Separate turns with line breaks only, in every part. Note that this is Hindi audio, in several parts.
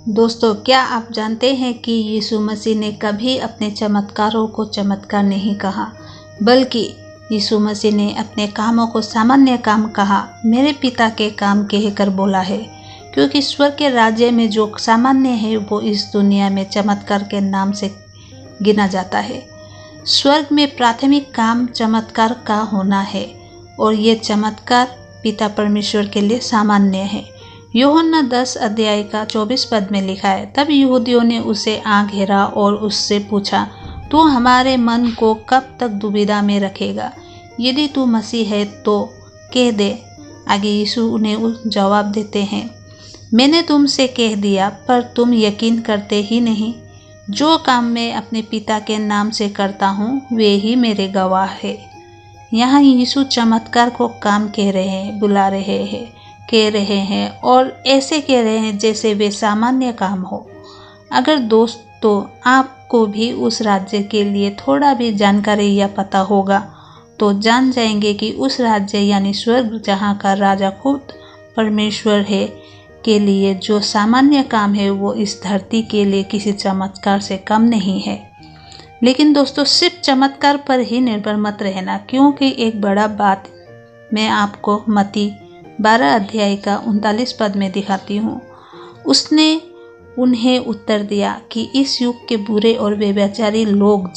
दोस्तों, क्या आप जानते हैं कि यीशु मसीह ने कभी अपने चमत्कारों को चमत्कार नहीं कहा, बल्कि यीशु मसीह ने अपने कामों को सामान्य काम कहा। मेरे पिता के काम कहकर बोला है, क्योंकि स्वर्ग के राज्य में जो सामान्य है वो इस दुनिया में चमत्कार के नाम से गिना जाता है। स्वर्ग में प्राथमिक काम चमत्कार का होना है और ये चमत्कार पिता परमेश्वर के लिए सामान्य है। यूहन्ना 10 अध्याय का 24 पद में लिखा है, तब यहूदियों ने उसे आ घेरा और उससे पूछा, तू हमारे मन को कब तक दुविधा में रखेगा? यदि तू मसीह है तो कह दे। आगे यीशु उन्हें जवाब देते हैं, मैंने तुमसे कह दिया, पर तुम यकीन करते ही नहीं। जो काम मैं अपने पिता के नाम से करता हूँ वे ही मेरे गवाह है। यहाँ यीशु चमत्कार को काम कह रहे हैं, बुला रहे हैं, कह रहे हैं और ऐसे कह रहे हैं जैसे वे सामान्य काम हो। अगर दोस्तों आपको भी उस राज्य के लिए थोड़ा भी जानकारी या पता होगा तो जान जाएंगे कि उस राज्य यानी स्वर्ग, जहाँ का राजा खुद परमेश्वर है, के लिए जो सामान्य काम है वो इस धरती के लिए किसी चमत्कार से कम नहीं है। लेकिन दोस्तों, सिर्फ चमत्कार पर ही निर्भर मत रहना, क्योंकि एक बड़ा बात मैं आपको मत्ती 12 अध्याय का 39 पद में दिखाती हूँ। उसने उन्हें उत्तर दिया कि इस युग के बुरे और व्यभिचारी लोग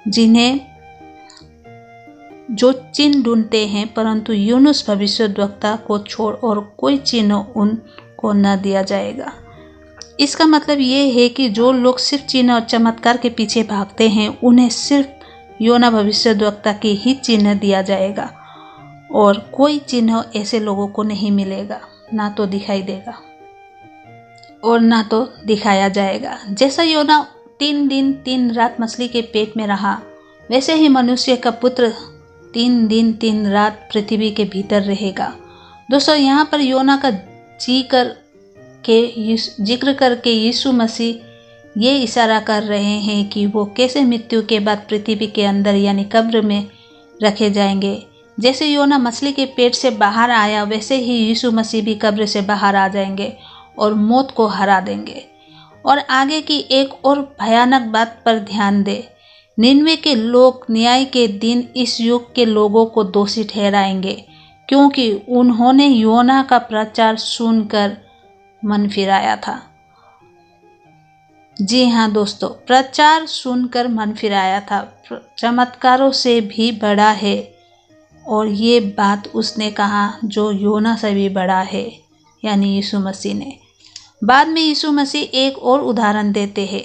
जिन्हें जो चिन्ह ढूंढते हैं, परंतु यूनुस भविष्यद्वक्ता को छोड़ और कोई चिन्ह उनको न दिया जाएगा। इसका मतलब ये है कि जो लोग सिर्फ चिन्ह और चमत्कार के पीछे भागते हैं, उन्हें सिर्फ योना भविष्यद्वक्ता के ही चिन्ह दिया जाएगा और कोई चिन्ह ऐसे लोगों को नहीं मिलेगा, ना तो दिखाई देगा और ना तो दिखाया जाएगा। जैसा योना 3 दिन 3 रात मछली के पेट में रहा, वैसे ही मनुष्य का पुत्र 3 दिन 3 रात पृथ्वी के भीतर रहेगा। दोस्तों, यहाँ पर योना का जिक्र करके यीशु मसीह ये इशारा कर रहे हैं कि वो कैसे मृत्यु के बाद पृथ्वी के अंदर यानी कब्र में रखे जाएंगे। जैसे योना मछली के पेट से बाहर आया, वैसे ही यीशु मसीह भी कब्र से बाहर आ जाएंगे और मौत को हरा देंगे। और आगे की एक और भयानक बात पर ध्यान दें, निनवे के लोग न्याय के दिन इस युग के लोगों को दोषी ठहराएंगे, क्योंकि उन्होंने योना का प्रचार सुनकर मन फिराया था। जी हाँ दोस्तों, प्रचार सुनकर मन फिराया था चमत्कारों से भी बड़ा है, और ये बात उसने कहा जो योना से भी बड़ा है, यानी यीशु मसीह ने। बाद में यीशु मसीह एक और उदाहरण देते हैं,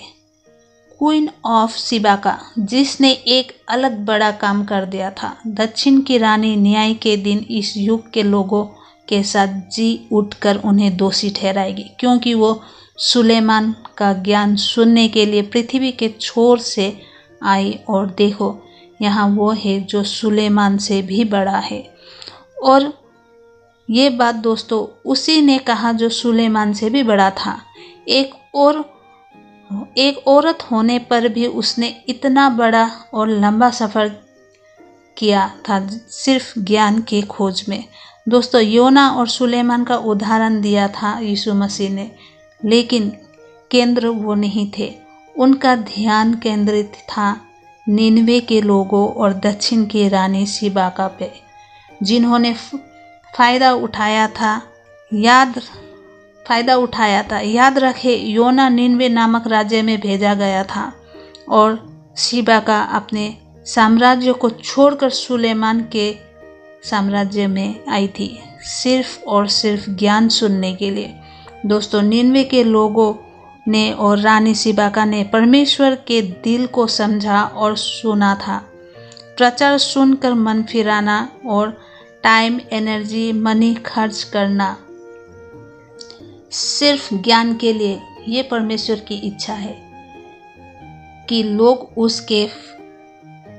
क्वीन ऑफ शिबा का, जिसने एक अलग बड़ा काम कर दिया था। दक्षिण की रानी न्याय के दिन इस युग के लोगों के साथ जी उठकर उन्हें दोषी ठहराएगी, क्योंकि वो सुलेमान का ज्ञान सुनने के लिए पृथ्वी के छोर से आई, और देखो यहाँ वो है जो सुलेमान से भी बड़ा है। और ये बात दोस्तों उसी ने कहा जो सुलेमान से भी बड़ा था। एक औरत होने पर भी उसने इतना बड़ा और लंबा सफ़र किया था सिर्फ ज्ञान के खोज में। दोस्तों, योना और सुलेमान का उदाहरण दिया था यीशु मसीह ने, लेकिन केंद्र वो नहीं थे। उनका ध्यान केंद्रित था निनवे के लोगों और दक्षिण की रानी शिबाका पे, जिन्होंने फ़ायदा उठाया था। याद रखे, योना निनवे नामक राज्य में भेजा गया था और शिबाका अपने साम्राज्य को छोड़कर सुलेमान के साम्राज्य में आई थी, सिर्फ और सिर्फ ज्ञान सुनने के लिए। दोस्तों, निनवे के लोगों ने और रानी शिबाका ने परमेश्वर के दिल को समझा और सुना था। प्रचार सुनकर मन फिराना और टाइम, एनर्जी, मनी खर्च करना सिर्फ ज्ञान के लिए, ये परमेश्वर की इच्छा है कि लोग उसके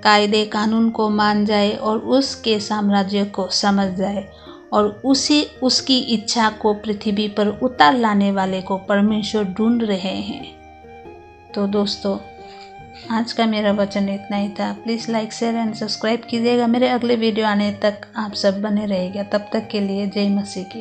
कायदे कानून को मान जाए और उसके साम्राज्य को समझ जाए, और उसकी इच्छा को पृथ्वी पर उतार लाने वाले को परमेश्वर ढूंढ रहे हैं। तो दोस्तों, आज का मेरा वचन इतना ही था। Please like, share and subscribe कीजिएगा। मेरे अगले वीडियो आने तक आप सब बने रहिएगा। तब तक के लिए जय मसीह की।